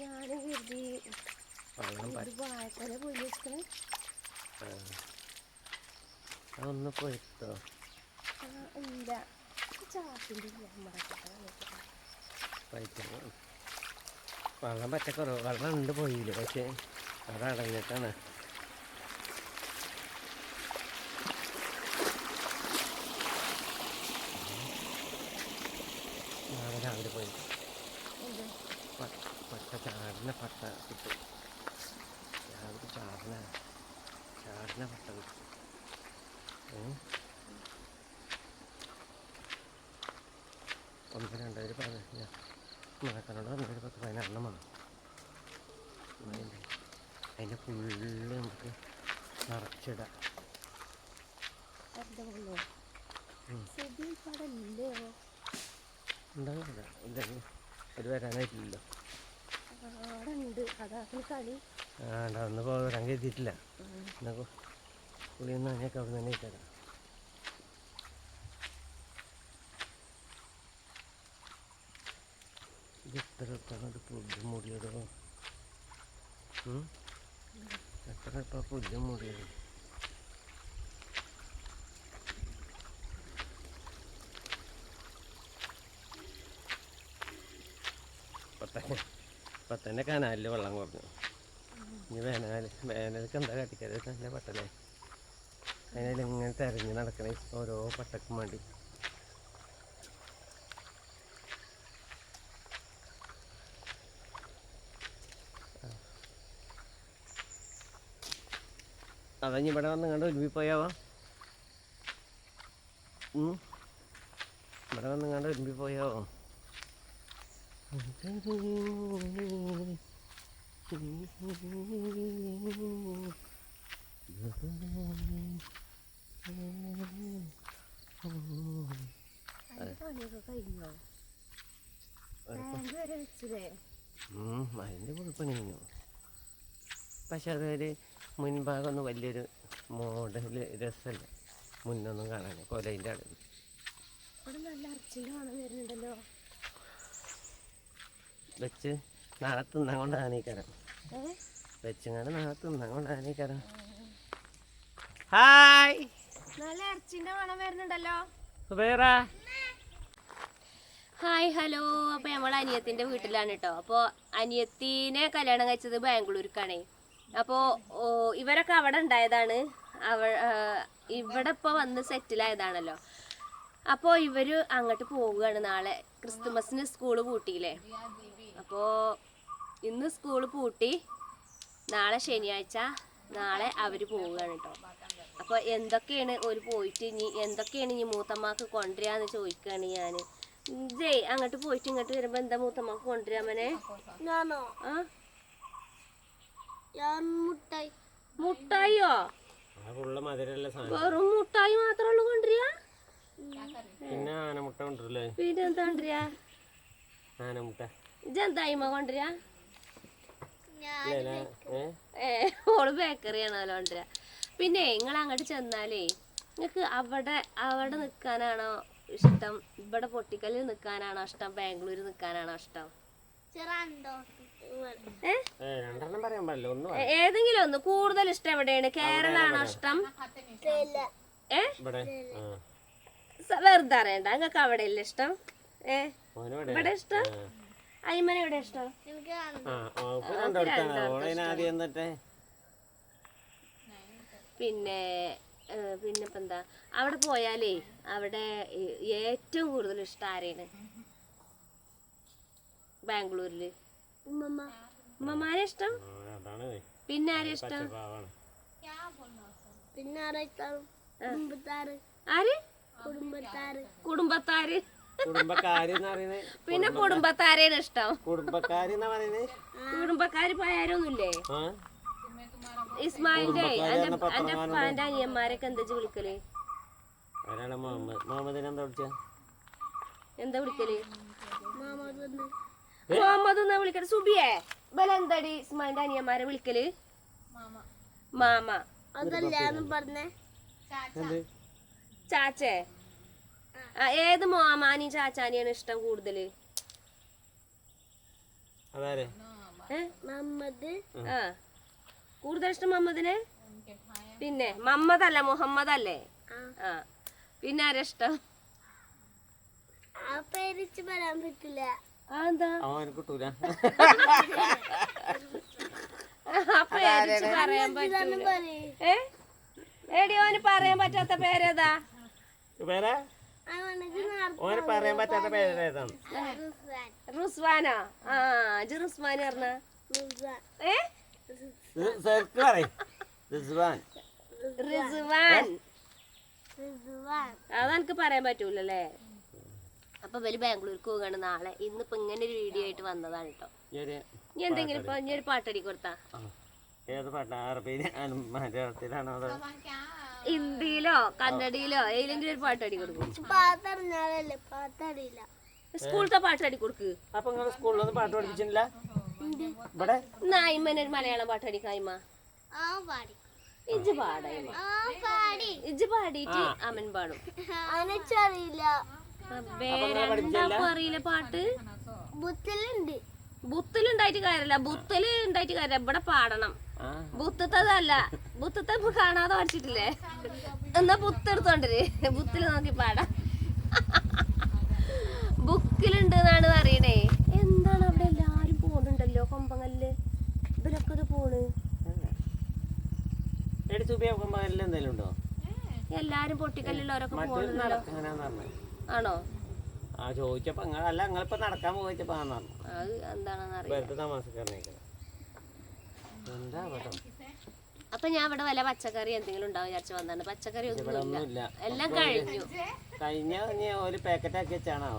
ഞാനും കരുതി വാഴക്കൊല പോയി വെക്കണേ. അതൊന്ന് പോയിട്ടോ ഇല്ല ചാക്കിൻ്റെ വെള്ളം പറ്റക്കുറവ്. വെള്ളം ഉണ്ട് പോയില്ല, പക്ഷേ അത് അടങ്ങിയിട്ടാണ്. രാവിലെ പോയി പട്ട ചാടിന പട്ട കിട്ടും. രാവിലെ ചാടിന പട്ട കിട്ടും. ഒന്ന് 2015 മഴക്കാനോട് 10-14 അതിൻ്റെ ഫുള്ള് നമുക്ക് നിറച്ചിടാം. ഉണ്ടാകില്ല, ഇല്ലെങ്കിൽ ഒരു വരാനായിട്ടില്ലല്ലോ. അന്ന് വരാൻ കരുതിയിട്ടില്ല. പുളിയൊന്നും അതിനൊക്കെ അവിടെ തന്നെ ഇട്ടേരാം. ഇത് എത്ര ഒരു പുല്ല് മൂടിയതോ, എത്ര ഇപ്പം പുല്ല് മൂടിയത്. ഇപ്പം തന്നെ കനാലിൽ വെള്ളം കുറഞ്ഞു. ഇനി വേനൽക്ക് എന്താ കാട്ടിക്കരുത് നല്ല പട്ടലേ. അതിനിങ്ങനെ തിരഞ്ഞ് നടക്കണേ ഓരോ പട്ടക്കും വേണ്ടി. അതഞ്ഞ് ഇവിടെ വന്ന് കണ്ട് ഒരുമ്പിപ്പോയാവോ? ഇവിടെ വന്ന് കണ്ട് ഒരുമ്പിപ്പോയാവോ? അതിൻ്റെ കുഴപ്പണി കഴിഞ്ഞു. പക്ഷെ അതൊരു മുൻഭാഗമൊന്നും വലിയൊരു മോഡല് രസമല്ല. മുന്നൊന്നും കാണാൻ കൊലയിൻ്റെ അടുത്ത് വെച്ച് നാളെ തിന്നാൻ കൊണ്ട് ആനയിക്കാരം. വെച്ചങ്ങാണ്ട് നാളെ തിന്നാൻ കൊണ്ട് ആനയിക്കാരം. ഹായ്, നല്ല ഇറച്ചിന്റെ മണം വരുന്നുണ്ടല്ലോ. വേറെ ഹായ് ഹലോ. അപ്പോൾ നമ്മൾ അനിയത്തിൻ്റെ വീട്ടിലാണ് കേട്ടോ. അപ്പോൾ അനിയത്തിനെ കല്യാണം കഴിച്ചത് ബാംഗ്ലൂർക്കാണേ. അപ്പോൾ ഇവരൊക്കെ അവിടെ ഉണ്ടായതാണ്. ഇവിടെ ഇപ്പോൾ വന്ന് സെറ്റിലായതാണല്ലോ. അപ്പോൾ ഇവർ അങ്ങോട്ട് പോവുകയാണ് നാളെ. ക്രിസ്തുമസിന് സ്കൂൾ പൂട്ടിയില്ലേ. അപ്പോൾ ഇന്ന് സ്കൂൾ പൂട്ടി, നാളെ ശനിയാഴ്ച, നാളെ അവർ പോവുകയാണ് കേട്ടോ. അപ്പോൾ എന്തൊക്കെയാണ് ഒരു പോയിട്ട് എന്തൊക്കെയാണ് ഇനി മൂത്തമ്മക്ക് കൊണ്ടുവരാന്ന് ചോദിക്കുകയാണ് ഞാൻ. ജയ് അങ്ങോട്ട് പോയിട്ട് ഇങ്ങോട്ട് വരുമ്പോൾ എന്താ മൂത്തമ്മക്ക് കൊണ്ടുവരാമനെ? മുട്ടായിയോ? വെറും മുട്ടായി മാത്രമേ ഉള്ളൂ കൊണ്ടുവരിക? പിന്നെ ആനമുട്ട കൊണ്ടുവരില്ലേ? പിന്നെ എന്താ കൊണ്ടുവരിക? ആനമുട്ട ഇതെന്തായ്മ കൊണ്ടുവരിക? ഓള് ബേക്കറിയാണല്ലോ കൊണ്ടുവരിക. പിന്നെ നിങ്ങൾ അങ്ങോട്ട് ചെന്നാലേ നിങ്ങൾക്ക് അവിടെ നിൽക്കാനാണോ ഇഷ്ടം, ഇവിടെ പൊട്ടിക്കല്ലിൽ നിൽക്കാനാണോ ഇഷ്ടം, ബാംഗ്ലൂർ നിൽക്കാനാണോ ഇഷ്ടം? ഏതെങ്കിലും ഒന്ന്. കൂടുതൽ ഇഷ്ടം എവിടെയാണ്? കേരളാണോ ഇഷ്ടം? വെറുതെ അറിയണ്ട, നിങ്ങൾക്ക് അവിടെ അല്ലേ ഇഷ്ടം? ഇവിടെ ഇഷ്ടം? അയ്മന എവിടെ ഇഷ്ടം? പിന്നിപ്പോ എന്താ അവിടെ പോയാലേ അവിടെ ഏറ്റവും കൂടുതൽ ഇഷ്ടം ആരെയാണ് ബാംഗ്ലൂരില്? ഉമ്മമാരെ ഇഷ്ടം? പിന്നെ ആരെ ഇഷ്ടം? ആര്? കുടുംബത്താര്. പിന്നെ കുടുംബത്താരെയാണ് ഇഷ്ടം. കുടുംബക്കാര് പോയാരൊന്നുമില്ലേ? ഇസ്മായിലിന്റെ അന്റെ അനിയന്മാരൊക്കെ എന്താ വിളിക്കല്? എന്താ വിളിക്കല്? മുഹമ്മദ് എന്നാ വിളിക്കല്. സുബിയെ ബലെന്തടി ഇസ്മായിലിന്റെ അനിയന്മാരെ വിളിക്കല്? മാമ. ചാച്ചേ? ഏത് മാമാനി ചാച്ചാനിയാണ് ഇഷ്ടം കൂടുതല്? ആ കൂടുതൽ ഇഷ്ടം മമ്മദിനെ? പിന്നെ മമ്മദല്ല മുഹമ്മദ് അല്ലേ? ആ പിന്നെ ആരാ ഇഷ്ടം? പറയാൻ പറ്റില്ല. എന്താ കിട്ടൂല പറയാൻ പറ്റൂല? എടി ഓന് പറയാൻ പറ്റാത്ത പേരേതാ? പറയാൻ പറ്റാത്ത പേരേതാണ്? റുസ്വാനോ? ആ ഇജ്ജ് റുസ്വാൻ പറഞ്ഞ റിസ്വാൻ അതെനിക്ക് പറയാൻ പറ്റൂലല്ലേ. അപ്പൊ വലിയ ബാംഗ്ലൂർക്ക് പോകാണ് നാളെ. ഇന്നിപ്പോ ഇങ്ങനെ ഒരു വീഡിയോ ആയിട്ട് വന്നതാണ് കേട്ടോ. നീ എന്തെങ്കിലും ഇപ്പൊ ഇനി ഒരു പാട്ടടി കൊടുത്താ? ഹിന്ദിയിലോ കന്നഡയിലോ ഏതെങ്കിലും ഒരു പാട്ടടി കൊടുക്കും. സ്കൂളത്തെ പാട്ടടി കൊടുക്ക്. അപ്പൊ നിങ്ങൾ സ്കൂളിലൊന്നും പാട്ട് പഠിപ്പിച്ചില്ല? നായ്മന് ഒരു മലയാളം പാട്ടടിക്കായ്മ ഇജ്ജ് പാടായ്മ ഇജ്ജ് പാടിയിട്ട് അമൻ പാടും. അറിയില്ല പാട്ട്. ബുത്തിലുണ്ടായിട്ട് കാര്യല്ല, ബുത്തില് ഉണ്ടായിട്ട് കാര്യല്ല, ഇവിടെ പാടണം. ബുത്തത്തല്ല, ബുത്തത്തെ കാണാതെ പഠിച്ചിട്ടില്ലേ? എന്നാ ബുത്തെടുത്തോണ്ടര്, ബുത്തില് നോക്കി പാടാം. ബുക്കിലുണ്ട് എന്നാണ് പറയണേ. എന്താണ് അവിടെ എല്ലാരും പോണുണ്ടല്ലോ കൊമ്പങ്ങല്ല്, ഇവരൊക്കെ ഇത് പോണ്. എല്ലാരും പൊട്ടിക്കല്ലുള്ളവരൊക്കെ പോണല്ലോ. ആണോ? ചോദിച്ചപ്പോ അല്ല നിങ്ങളിപ്പോ നടക്കാൻ പോയിച്ചപ്പോ അത് എന്താണെന്ന് അറിയാം. അപ്പൊ ഞാൻ ഇവിടെ വല്ല പച്ചക്കറി എന്തെങ്കിലും ഉണ്ടാവും വിചാരിച്ചു വന്നാണ്. പച്ചക്കറി ഒന്നുമില്ല, എല്ലാം കഴിഞ്ഞു. കഴിഞ്ഞ ഒരു പാക്കറ്റ് ആക്കി വെച്ചാണോ?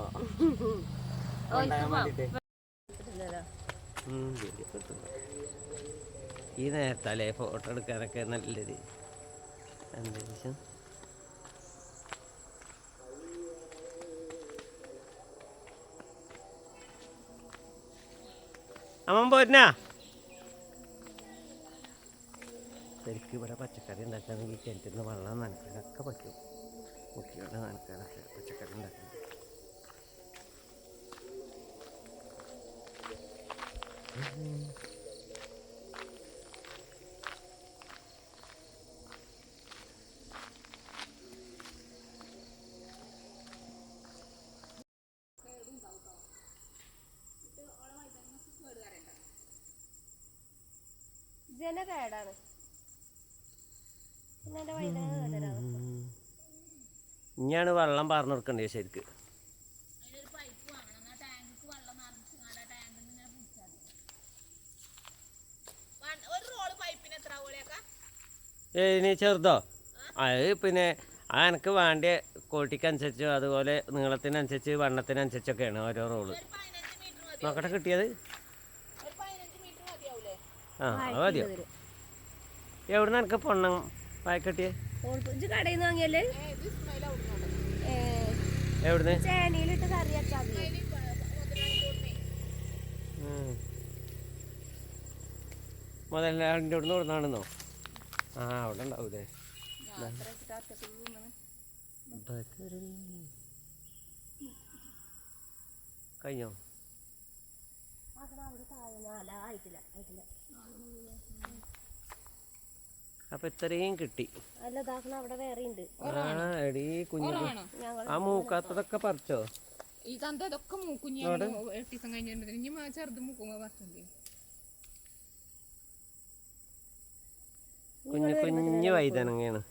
ഈ നേരത്തല്ലേ ഫോട്ടോ എടുക്കാനൊക്കെ നല്ലൊരു അന്തരീക്ഷം. അമ്മ പോരുന്നാ? ശരിക്കും ഇവിടെ പച്ചക്കറി ഉണ്ടാക്കുകയാണെങ്കിൽ കിണറ്റിൽ നിന്ന് വെള്ളം നനയ്ക്കാനൊക്കെ പറ്റും. കുട്ടികളെ നനയ്ക്കാനൊക്കെ പച്ചക്കറി ഉണ്ടാക്കാൻ. ജനകേടാണ്. ഇനിയാണ് വെള്ളം പറഞ്ഞു കൊടുക്കണ്ടേ ശരിക്ക്. ഇനി ചെറുതോ? അത് പിന്നെ എനിക്ക് വേണ്ടിയ ക്വാളിറ്റിക്ക് അതുപോലെ നീളത്തിനനുസരിച്ച് വണ്ണത്തിനനുസരിച്ചൊക്കെയാണ് ഓരോ റോള്. നോക്കട്ടെ കിട്ടിയത്. ആ അത് മതിയോ? എവിടുന്ന് എനിക്ക് പൊണ്ണം പാക്കറ്റിയെ? കടയിൽ നിന്ന് വാങ്ങിയല്ലേ? എവിടുന്ന്? ചേനയിലിട്ട് കറി വെച്ചാൽ മുതലാളിൻ്റെ അവിടുന്ന് കൊടുന്നാണെന്നോ? ആ അവിടെ ഉണ്ടാവൂലേ. കഴിഞ്ഞോ? അപ്പൊ ഇത്രയും കിട്ടി. എടീ കുഞ്ഞു ആ മൂക്കാത്തതൊക്കെ പറിച്ചോ? ഈ തന്തൊക്കെ മൂക്കുഞ്ഞി 8 ദിവസം കഴിഞ്ഞിട്ടുണ്ടെങ്കിൽ ചെറുത് മൂക്കുമ്പോ പറിച്ചോണ്ടേ. കുഞ്ഞു കുഞ്ഞു വൈതനങ്ങയാണ്.